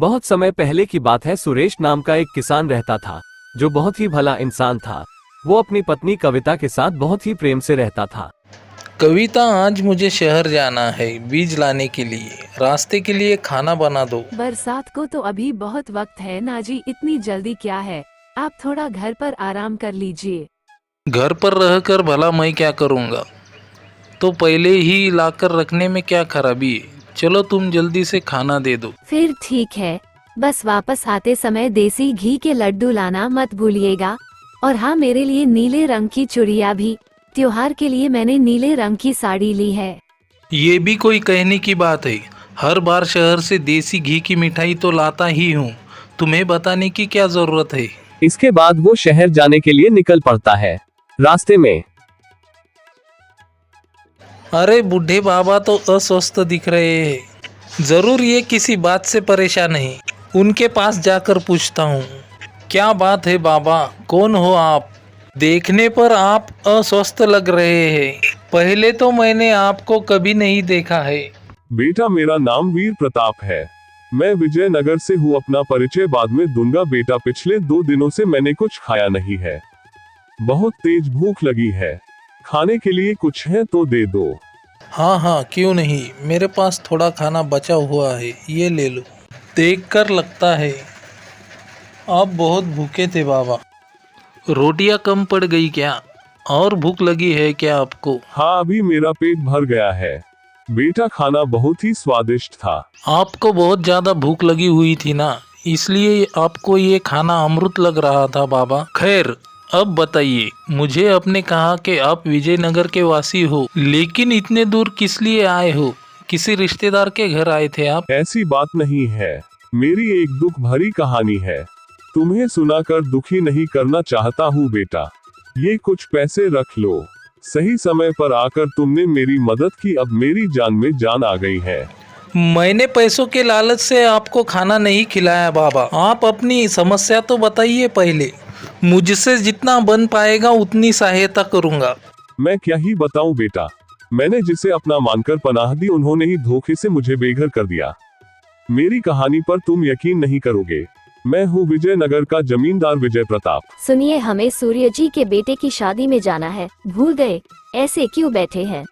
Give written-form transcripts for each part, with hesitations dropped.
बहुत समय पहले की बात है। सुरेश नाम का एक किसान रहता था जो बहुत ही भला इंसान था। वो अपनी पत्नी कविता के साथ बहुत ही प्रेम से रहता था। कविता, आज मुझे शहर जाना है बीज लाने के लिए। रास्ते के लिए खाना बना दो। बरसात को तो अभी बहुत वक्त है नाजी, इतनी जल्दी क्या है? आप थोड़ा घर पर आराम कर लीजिए। घर पर रहकर भला मैं क्या करूँगा? तो पहले ही लाकर रखने में क्या खराबी है? चलो तुम जल्दी से खाना दे दो। फिर ठीक है, बस वापस आते समय देसी घी के लड्डू लाना मत भूलिएगा। और हाँ, मेरे लिए नीले रंग की चूड़ियाँ भी। त्योहार के लिए मैंने नीले रंग की साड़ी ली है। ये भी कोई कहने की बात है? हर बार शहर से देसी घी की मिठाई तो लाता ही हूँ, तुम्हें बताने की क्या जरूरत है? इसके बाद वो शहर जाने के लिए निकल पड़ता है। रास्ते में अरे बूढ़े बाबा तो अस्वस्थ दिख रहे हैं। जरूर ये किसी बात से परेशान है। उनके पास जाकर पूछता हूँ। क्या बात है बाबा, कौन हो आप? देखने पर आप अस्वस्थ लग रहे हैं। पहले तो मैंने आपको कभी नहीं देखा है। बेटा, मेरा नाम वीर प्रताप है। मैं विजयनगर से हूँ। अपना परिचय बाद में दूंगा। बेटा, पिछले 2 दिनों से मैंने कुछ खाया नहीं है। बहुत तेज भूख लगी है। खाने के लिए कुछ है तो दे दो। हाँ हाँ, क्यों नहीं, मेरे पास थोड़ा खाना बचा हुआ है, ये ले लो। देखकर लगता है आप बहुत भूखे थे बाबा। रोटियां कम पड़ गई क्या? और भूख लगी है क्या आपको? हाँ, अभी मेरा पेट भर गया है। बेटा, खाना बहुत ही स्वादिष्ट था। आपको बहुत ज़्यादा भूख लगी हुई थी ना, इसलिए आपको ये खाना अमृत लग रहा था बाबा। खैर, अब बताइए, मुझे आपने कहा कि आप विजयनगर के वासी हो, लेकिन इतने दूर किस लिए आए हो? किसी रिश्तेदार के घर आए थे आप? ऐसी बात नहीं है। मेरी एक दुख भरी कहानी है। तुम्हें सुनाकर दुखी नहीं करना चाहता हूँ बेटा। ये कुछ पैसे रख लो। सही समय पर आकर तुमने मेरी मदद की। अब मेरी जान में जान आ गई है। मैंने पैसों के लालच से आपको खाना नहीं खिलाया बाबा। आप अपनी समस्या तो बताइए पहले। मुझसे जितना बन पाएगा उतनी सहायता करूँगा। मैं क्या ही बताऊं बेटा। मैंने जिसे अपना मानकर पनाह दी, उन्होंने ही धोखे से मुझे बेघर कर दिया। मेरी कहानी पर तुम यकीन नहीं करोगे। मैं हूँ विजयनगर का जमींदार विजय प्रताप। सुनिए, हमें सूर्य जी के बेटे की शादी में जाना है। भूल गए? ऐसे क्यों बैठे हैं?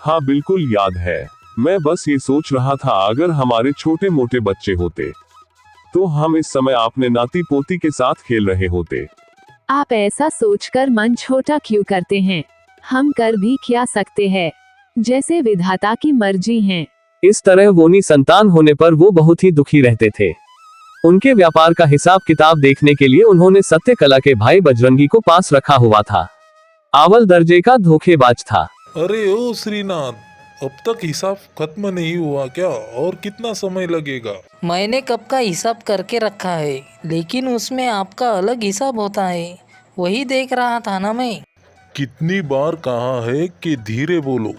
हाँ, बिल्कुल याद है। मैं बस ये सोच रहा था, अगर हमारे छोटे मोटे बच्चे होते तो हम इस समय अपने नाती पोती के साथ खेल रहे होते। आप ऐसा सोचकर मन छोटा क्यों करते हैं? हम कर भी क्या सकते हैं, जैसे विधाता की मर्जी है। इस तरह वोनी संतान होने पर वो बहुत ही दुखी रहते थे। उनके व्यापार का हिसाब किताब देखने के लिए उन्होंने सत्य कला के भाई बजरंगी को पास रखा हुआ था। अव्वल दर्जे का धोखेबाज था। अरे ओ श्रीनाथ, अब तक हिसाब खत्म नहीं हुआ क्या? और कितना समय लगेगा? मैंने कब का हिसाब करके रखा है, लेकिन उसमें आपका अलग हिसाब होता है, वही देख रहा था ना मैं। कितनी बार कहा है कि धीरे बोलो।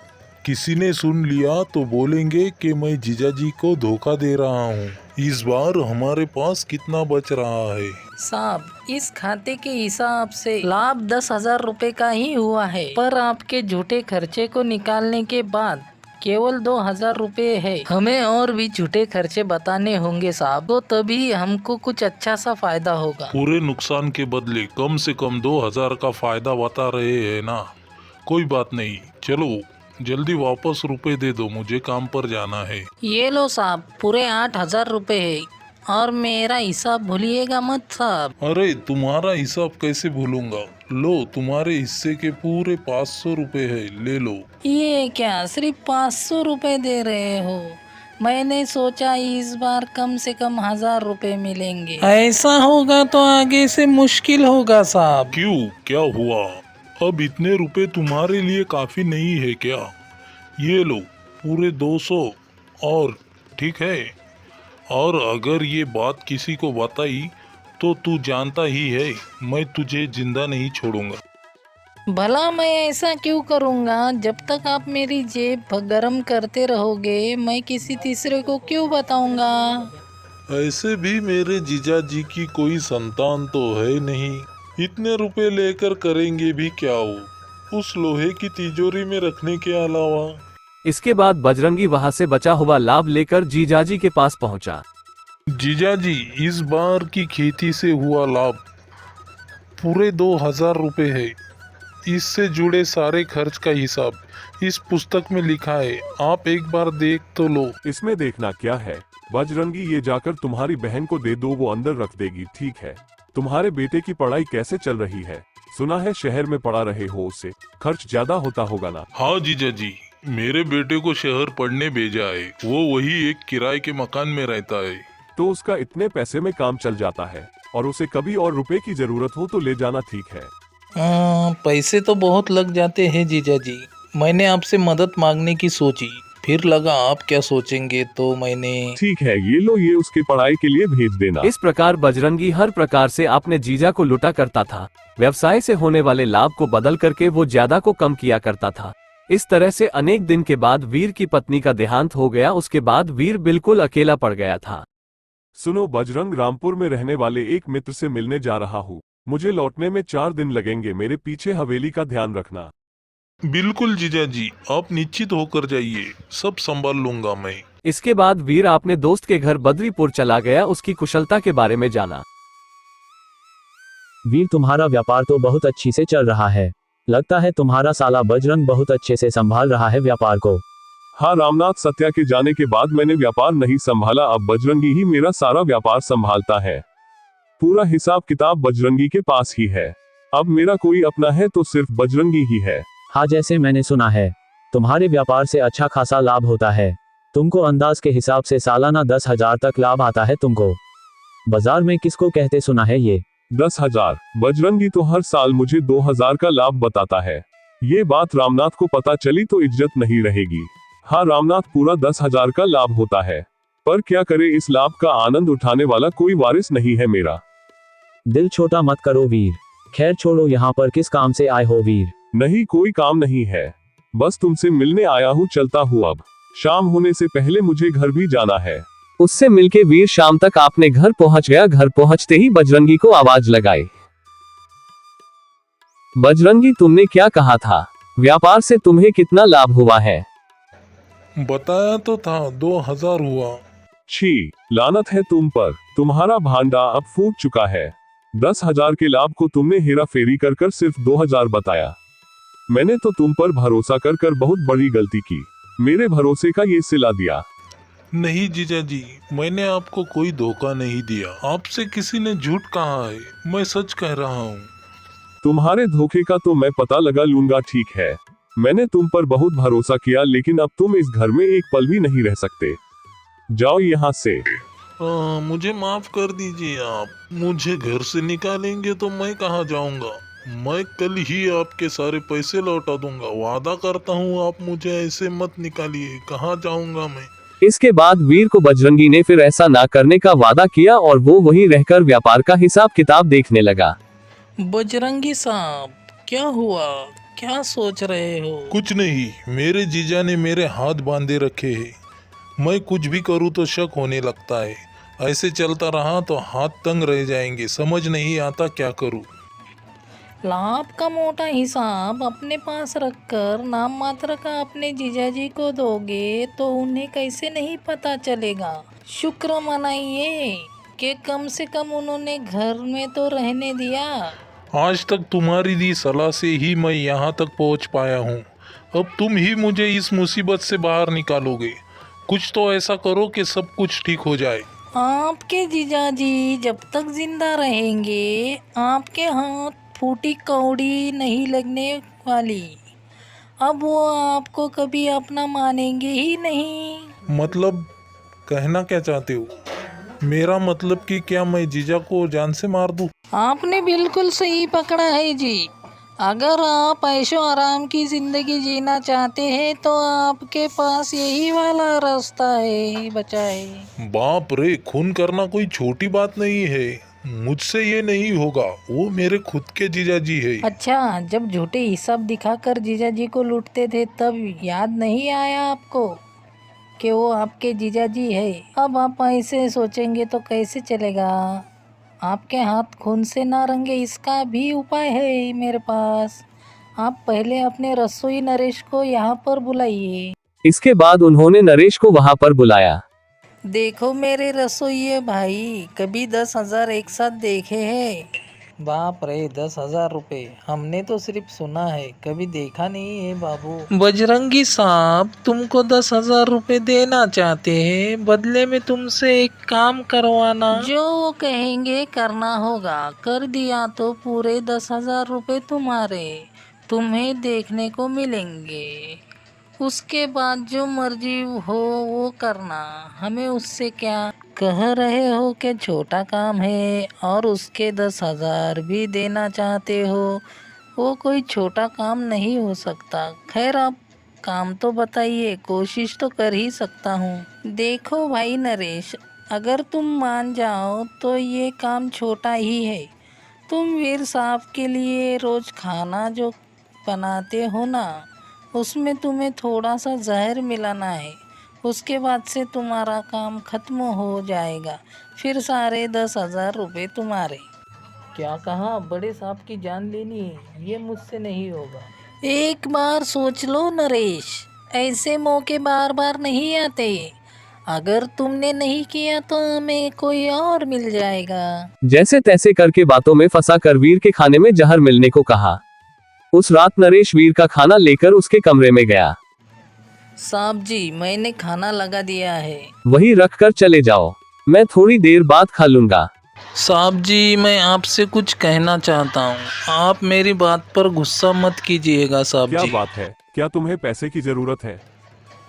किसी ने सुन लिया तो बोलेंगे कि मैं जीजाजी को धोखा दे रहा हूँ। इस बार हमारे पास कितना बच रहा है? साहब, इस खाते के हिसाब से लाभ 10,000 रुपए का ही हुआ है, पर आपके झूठे खर्चे को निकालने के बाद केवल 2,000 रुपए है। हमें और भी झूठे खर्चे बताने होंगे साहब, तो तभी हमको कुछ अच्छा सा फायदा होगा। पूरे नुकसान के बदले कम से कम 2,000 का फायदा बता रहे हैं ना। कोई बात नहीं, चलो जल्दी वापस रुपए दे दो, मुझे काम पर जाना है। ये लो साहब, पूरे 8,000 रुपए है, और मेरा हिसाब भूलिएगा मत साहब। अरे तुम्हारा हिसाब कैसे भूलूंगा? लो, तुम्हारे हिस्से के पूरे 500 रुपए है, ले लो। ये क्या, सिर्फ 500 रुपए दे रहे हो? मैंने सोचा इस बार कम से कम 1,000 रुपए मिलेंगे। ऐसा होगा तो आगे से मुश्किल होगा साहब। क्यों, क्या हुआ? अब इतने रुपए तुम्हारे लिए काफी नहीं है क्या? ये लो पूरे 200 और, ठीक है? और अगर ये बात किसी को बताई तो तू जानता ही है, मैं तुझे जिंदा नहीं छोड़ूंगा। भला मैं ऐसा क्यों करूँगा? जब तक आप मेरी जेब गरम करते रहोगे, मैं किसी तीसरे को क्यों बताऊंगा? ऐसे भी मेरे जीजाजी की कोई संतान तो है नहीं। इतने रुपए लेकर करेंगे भी क्या हो, उस लोहे की तिजोरी में रखने के अलावा। इसके बाद बजरंगी वहां से बचा हुआ लाभ लेकर जीजाजी के पास पहुंचा। जीजा जी, इस बार की खेती से हुआ लाभ पूरे 2,000 रुपये है। इससे जुड़े सारे खर्च का हिसाब इस पुस्तक में लिखा है, आप एक बार देख तो लो। इसमें देखना क्या है बजरंगी, ये जाकर तुम्हारी बहन को दे दो, वो अंदर रख देगी। ठीक है, तुम्हारे बेटे की पढ़ाई कैसे चल रही है? सुना है शहर में पढ़ा रहे हो, उससे खर्च ज्यादा होता होगा ना? हाँ जीजा जी, मेरे बेटे को शहर पढ़ने भेजा है, वो वही एक किराए के मकान में रहता है। तो उसका इतने पैसे में काम चल जाता है, और उसे कभी और रुपए की जरूरत हो तो ले जाना। ठीक है, पैसे तो बहुत लग जाते हैं जीजा जी। मैंने आपसे मदद मांगने की सोची, फिर लगा आप क्या सोचेंगे, तो मैंने। ठीक है, ये लो, ये उसकी पढ़ाई के लिए भेज देना। इस प्रकार बजरंगी हर प्रकार से अपने जीजा को लुटा करता था। व्यवसाय से होने वाले लाभ को बदल करके वो ज्यादा को कम किया करता था। इस तरह से अनेक दिन के बाद वीर की पत्नी का देहांत हो गया। उसके बाद वीर बिल्कुल अकेला पड़ गया था। सुनो बजरंग, रामपुर में रहने वाले एक मित्र से मिलने जा रहा हूँ। मुझे लौटने में 4 दिन लगेंगे। मेरे पीछे हवेली का ध्यान रखना। बिल्कुल जीजा जी, आप निश्चित होकर जाइए, सब संभाल लूंगा मैं। इसके बाद वीर अपने दोस्त के घर बद्रीपुर चला गया, उसकी कुशलता के बारे में जाना। वीर, तुम्हारा व्यापार तो बहुत अच्छी से चल रहा है। लगता है तुम्हारा साला बजरंग बहुत अच्छे से संभाल रहा है व्यापार को। हाँ रामनाथ, सत्या के जाने के बाद मैंने व्यापार नहीं संभाला, अब बजरंगी ही मेरा सारा व्यापार संभालता है। पूरा हिसाब किताब बजरंगी के पास ही है। अब मेरा कोई अपना है तो सिर्फ बजरंगी ही है। हाँ, जैसे मैंने सुना है तुम्हारे व्यापार से अच्छा खासा लाभ होता है। तुमको अंदाज के हिसाब से सालाना 10,000 तक लाभ आता है तुमको। बाजार में किसको कहते सुना है ये? 10,000? बजरंगी तो हर साल मुझे 2,000 का लाभ बताता है। ये बात रामनाथ को पता चली तो इज्जत नहीं रहेगी। हाँ रामनाथ, पूरा 10,000 का लाभ होता है, पर क्या करे, इस लाभ का आनंद उठाने वाला कोई वारिस नहीं है मेरा। दिल छोटा मत करो वीर। खैर छोड़ो, यहाँ पर किस काम से आए हो वीर? नहीं, कोई काम नहीं है, बस तुमसे मिलने आया हूँ, चलता हूँ अब। शाम होने से पहले मुझे घर भी जाना है। उससे मिलके वीर शाम तक अपने घर पहुंच गया। घर पहुंचते ही बजरंगी को आवाज लगाई। बजरंगी, तुमने क्या कहा था? व्यापार से तुम्हें कितना लाभ हुआ है? बताया तो था 2,000 हुआ। छी, लानत है तुम पर, तुम्हारा भांडा अब फूट चुका है। 10,000 के लाभ को तुमने हेरा फेरी कर कर सिर्फ 2,000 बताया। मैंने तो तुम पर भरोसा कर कर बहुत बड़ी गलती की। मेरे भरोसे का ये सिला दिया। नहीं जीजा जी, मैंने आपको कोई धोखा नहीं दिया, आपसे किसी ने झूठ कहा है, मैं सच कह रहा हूँ। तुम्हारे धोखे का तो मैं पता लगा लूंगा। ठीक है, मैंने तुम पर बहुत भरोसा किया, लेकिन अब तुम इस घर में एक पल भी नहीं रह सकते। जाओ यहाँ से। मुझे माफ कर दीजिए आप, मुझे घर से निकालेंगे तो मैं कहाँ जाऊंगा। मैं कल ही आपके सारे पैसे लौटा दूंगा, वादा करता हूँ। आप मुझे ऐसे मत निकालिए, कहाँ जाऊंगा मैं। इसके बाद वीर को बजरंगी ने फिर ऐसा ना करने का वादा किया और वो वहीं रहकर व्यापार का हिसाब किताब देखने लगा। बजरंगी साहब, क्या हुआ? क्या सोच रहे हो? कुछ नहीं, मेरे जीजा ने मेरे हाथ बांधे रखे हैं। मैं कुछ भी करूँ तो शक होने लगता है। ऐसे चलता रहा तो हाथ तंग रह जाएंगे, समझ नहीं आता क्या करूँ। लाभ का मोटा हिसाब अपने पास रखकर नाम मात्र का अपने जीजाजी को दोगे तो उन्हें कैसे नहीं पता चलेगा। शुक्र मनाइए कि कम से कम उन्होंने घर में तो रहने दिया। आज तक तुम्हारी दी सलाह से ही मैं यहाँ तक पहुँच पाया हूँ। अब तुम ही मुझे इस मुसीबत से बाहर निकालोगे। कुछ तो ऐसा करो कि सब कुछ ठीक हो जाए। आपके जीजाजी जब तक जिंदा रहेंगे आपके हाथ फूटी कौड़ी नहीं लगने वाली। अब वो आपको कभी अपना मानेंगे ही नहीं। मतलब कहना क्या चाहते हो? मेरा मतलब कि क्या मैं जीजा को जान से मार दूं? आपने बिल्कुल सही पकड़ा है जी। अगर आप ऐशो आराम की जिंदगी जीना चाहते हैं तो आपके पास यही वाला रास्ता है, बचाए। बाप रे, खून करना कोई छोटी बात नहीं है। मुझसे ये नहीं होगा, वो मेरे खुद के जीजाजी है। अच्छा, जब झूठे हिसाब दिखाकर जीजाजी को लूटते थे तब याद नहीं आया आपको कि वो आपके जीजाजी है? अब आप ऐसे सोचेंगे तो कैसे चलेगा। आपके हाथ खून से ना रंगे इसका भी उपाय है मेरे पास। आप पहले अपने रसोई नरेश को यहाँ पर बुलाइए। इसके बाद उन्होंने नरेश को वहां पर बुलाया। देखो मेरे रसोइये भाई, कभी 10,000 एक साथ देखे हैं? बाप रे, 10,000 रुपये! हमने तो सिर्फ सुना है, कभी देखा नहीं है बाबू। बजरंगी साहब, तुमको 10,000 रुपये देना चाहते हैं, बदले में तुमसे एक काम करवाना। जो वो कहेंगे करना होगा, कर दिया तो पूरे 10,000 रुपये तुम्हारे, तुम्हें देखने को मिलेंगे। उसके बाद जो मर्जी हो वो करना, हमें उससे क्या। कह रहे हो कि छोटा काम है और उसके 10,000 भी देना चाहते हो, वो कोई छोटा काम नहीं हो सकता। खैर आप काम तो बताइए, कोशिश तो कर ही सकता हूँ। देखो भाई नरेश, अगर तुम मान जाओ तो ये काम छोटा ही है। तुम वीर साहब के लिए रोज खाना जो बनाते हो ना, उसमें तुम्हें थोड़ा सा जहर मिलाना है। उसके बाद से तुम्हारा काम खत्म हो जाएगा, फिर सारे 10,000 रुपये तुम्हारे। क्या कहा? बड़े साहब की जान लेनी है? ये मुझसे नहीं होगा। एक बार सोच लो नरेश, ऐसे मौके बार बार नहीं आते। अगर तुमने नहीं किया तो हमें कोई और मिल जाएगा। जैसे तैसे करके बातों में फंसा कर वीर के खाने में जहर मिलने को कहा। उस रात नरेश वीर का खाना लेकर उसके कमरे में गया। साहब जी, मैंने खाना लगा दिया है। वही रख कर चले जाओ, मैं थोड़ी देर बाद खा लूंगा। साहब जी, मैं आपसे कुछ कहना चाहता हूँ, आप मेरी बात पर गुस्सा मत कीजिएगा साहब क्या जी। बात है? क्या तुम्हें पैसे की जरूरत है?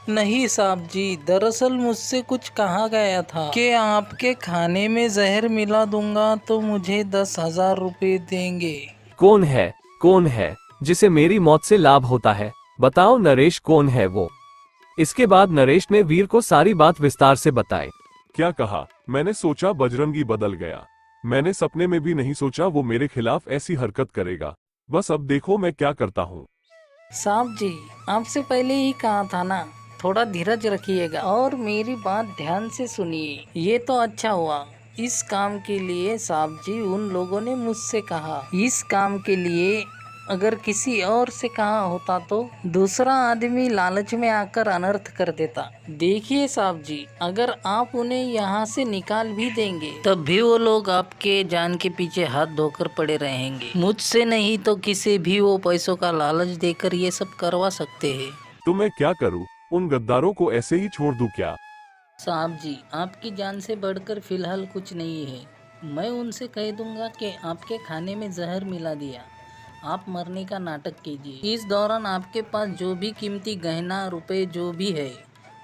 नहीं साहब जी, दरअसल मुझसे कुछ कहा गया था कि आपके खाने में जहर मिला दूंगा तो मुझे 10,000 रुपये देंगे। कौन है जिसे मेरी मौत से लाभ होता है? बताओ नरेश, कौन है वो? इसके बाद नरेश ने वीर को सारी बात विस्तार से बताई। क्या कहा? मैंने सोचा बजरंगी बदल गया। मैंने सपने में भी नहीं सोचा वो मेरे खिलाफ ऐसी हरकत करेगा। बस अब देखो मैं क्या करता हूँ। साहब जी, आपसे पहले ही कहा था ना, थोड़ा धीरज रखिएगा और मेरी बात ध्यान से सुनिए। ये तो अच्छा हुआ, इस काम के लिए साहब जी उन लोगों ने मुझसे कहा। इस काम के लिए अगर किसी और से कहा होता तो दूसरा आदमी लालच में आकर अनर्थ कर देता। देखिए साहब जी, अगर आप उन्हें यहाँ से निकाल भी देंगे तब भी वो लोग आपके जान के पीछे हाथ धोकर पड़े रहेंगे। मुझसे नहीं तो किसी भी वो पैसों का लालच देकर ये सब करवा सकते हैं। तो मैं क्या करूँ? उन गद्दारों को ऐसे ही छोड़ दूं क्या? साहब जी, आपकी जान से बढ़कर फिलहाल कुछ नहीं है। मैं उनसे कह दूंगा कि आपके खाने में जहर मिला दिया, आप मरने का नाटक कीजिए। इस दौरान आपके पास जो भी कीमती गहना रुपए जो भी है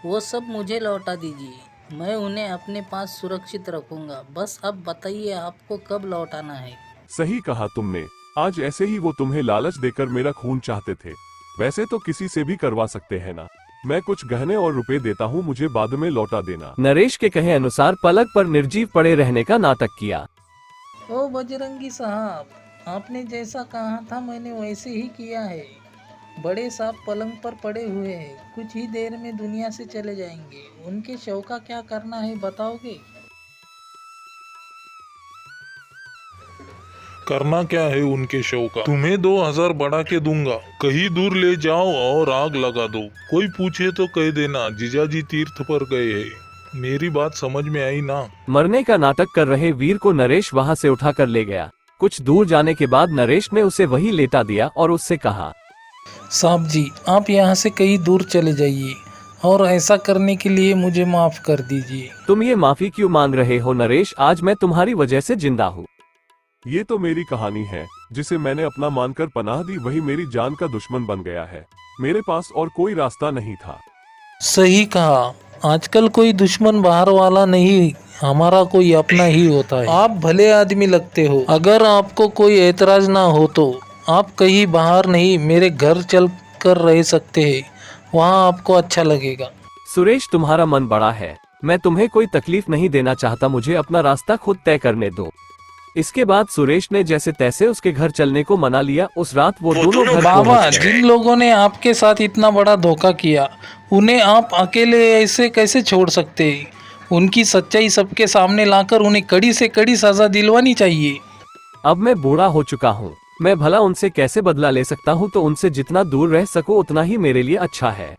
वो सब मुझे लौटा दीजिए। मैं उन्हें अपने पास सुरक्षित रखूंगा। बस अब बताइए आपको कब लौटाना है? सही कहा तुमने। आज ऐसे ही वो तुम्हें लालच देकर मेरा खून चाहते थे। वैसे तो किसी से भी करवा सकते हैं ना। मैं कुछ गहने और रुपए देता हूँ, मुझे बाद में लौटा देना। नरेश के कहे अनुसार पलक पर निर्जीव पड़े रहने का नाटक किया। ओ बजरंगी साहब, आपने जैसा कहा था मैंने वैसे ही किया है। बड़े साहब पलंग पर पड़े हुए हैं, कुछ ही देर में दुनिया से चले जाएंगे। उनके शव का क्या करना है बताओगे? करना क्या है उनके शव का? तुम्हें 2,000 बढ़ा के दूंगा। कहीं दूर ले जाओ और आग लगा दो। कोई पूछे तो कह देना जीजाजी तीर्थ पर गए हैं। मेरी बात समझ में आई ना? मरने का नाटक कर रहे वीर को नरेश वहां से उठा कर ले गया। कुछ दूर जाने के बाद नरेश ने उसे वहीं लेटा दिया और उससे कहा, साहब जी, आप यहाँ से कहीं दूर चले जाइए और ऐसा करने के लिए मुझे माफ कर दीजिए। तुम ये माफी क्यों मांग रहे हो नरेश? आज मैं तुम्हारी वजह से जिंदा हूँ। ये तो मेरी कहानी है। जिसे मैंने अपना मानकर पनाह दी वही मेरी जान का दुश्मन बन गया है। मेरे पास और कोई रास्ता नहीं था। सही कहा, आजकल कोई दुश्मन बाहर वाला नहीं, हमारा कोई अपना ही होता है। आप भले आदमी लगते हो। अगर आपको कोई एतराज ना हो तो आप कहीं बाहर नहीं, मेरे घर चल कर रह सकते हैं। वहाँ आपको अच्छा लगेगा। सुरेश, तुम्हारा मन बड़ा है। मैं तुम्हें कोई तकलीफ नहीं देना चाहता, मुझे अपना रास्ता खुद तय करने दो। इसके बाद सुरेश ने जैसे तैसे उसके घर चलने को मना लिया। उस रात वो दोनों घर बाबा, पहुंच गए। जिन लोगों ने आपके साथ इतना बड़ा धोखा किया, उन्हें आप अकेले ऐसे कैसे छोड़ सकते हैं? उनकी सच्चाई सबके सामने लाकर उन्हें कड़ी से कड़ी सजा दिलवानी चाहिए। अब मैं बूढ़ा हो चुका हूँ, मैं भला उनसे कैसे बदला ले सकता हूँ? तो उनसे जितना दूर रह सकूं उतना ही मेरे लिए अच्छा है।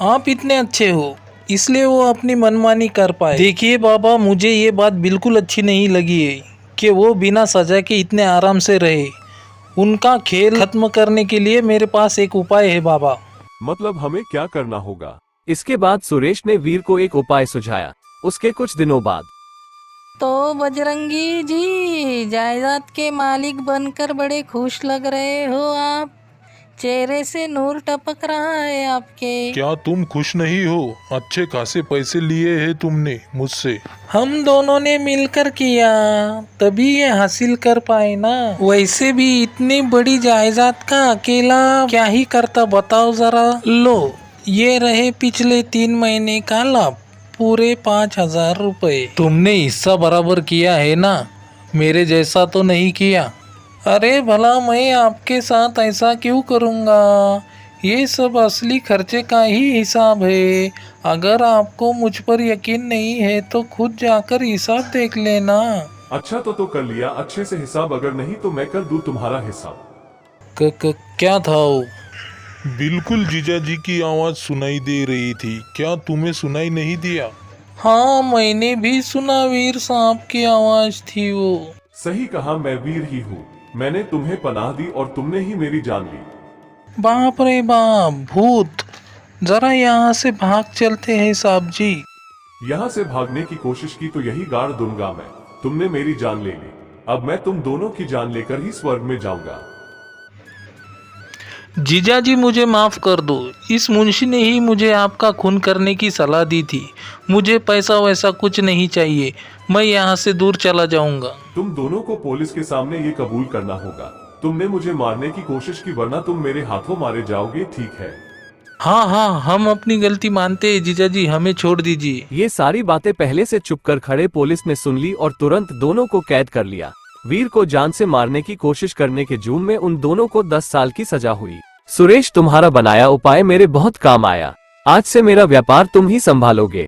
आप इतने अच्छे हो, इसलिए वो अपनी मनमानी कर पाए। देखिए बाबा, मुझे ये बात बिल्कुल अच्छी नहीं लगी है कि वो बिना सजा के इतने आराम से रहे। उनका खेल खत्म करने के लिए मेरे पास एक उपाय है बाबा। मतलब हमें क्या करना होगा? इसके बाद सुरेश ने वीर को एक उपाय सुझाया। उसके कुछ दिनों बाद तो बजरंगी जी, जायदाद के मालिक बनकर बड़े खुश लग रहे हो आप। चेहरे से नूर टपक रहा है आपके। क्या तुम खुश नहीं हो? अच्छे खासे पैसे लिए हैं तुमने मुझसे। हम दोनों ने मिलकर किया, तभी ये हासिल कर पाए ना। वैसे भी इतनी बड़ी जायदाद का अकेला क्या ही करता बताओ जरा। लो, ये रहे पिछले 3 महीने का लाभ, पूरे 5,000 रुपए। तुमने हिस्सा बराबर किया है ना, मेरे जैसा तो नहीं किया। अरे भला मैं आपके साथ ऐसा क्यों करूँगा? ये सब असली खर्चे का ही हिसाब है। अगर आपको मुझ पर यकीन नहीं है तो खुद जाकर हिसाब देख लेना। अच्छा तो कर लिया अच्छे से हिसाब, अगर नहीं तो मैं कर दूं तुम्हारा हिसाब। क्या था वो? बिल्कुल जीजा जी की आवाज सुनाई दे रही थी। क्या तुम्हें सुनाई नहीं दिया? हाँ, मैंने भी सुना, वीर साहब की आवाज थी वो। सही कहा, मैं वीर ही हूँ। मैंने तुम्हें पनाह दी और तुमने ही मेरी जान ली। बाप रे बाप, भूत! जरा यहाँ से भाग चलते हैं साहब जी। यहाँ से भागने की कोशिश की तो यही गाड़ दूंगा मैं। तुमने मेरी जान ले ली, अब मैं तुम दोनों की जान लेकर ही स्वर्ग में जाऊंगा। जीजा जी, मुझे माफ कर दो। इस मुंशी ने ही मुझे आपका खून करने की सलाह दी थी। मुझे पैसा वैसा कुछ नहीं चाहिए, मैं यहाँ से दूर चला जाऊंगा। तुम दोनों को पुलिस के सामने ये कबूल करना होगा, तुमने मुझे मारने की कोशिश की, वरना तुम मेरे हाथों मारे जाओगे, ठीक है? हाँ हाँ, हम अपनी गलती मानते हैं जीजा जी, हमें छोड़ दीजिए। ये सारी बातें पहले से चुप कर खड़े पुलिस ने सुन ली और तुरंत दोनों को कैद कर लिया। वीर को जान से मारने की कोशिश करने के जुर्म में उन दोनों को 10 साल की सजा हुई। सुरेश, तुम्हारा बनाया उपाय मेरे बहुत काम आया। आज से मेरा व्यापार तुम ही संभालोगे।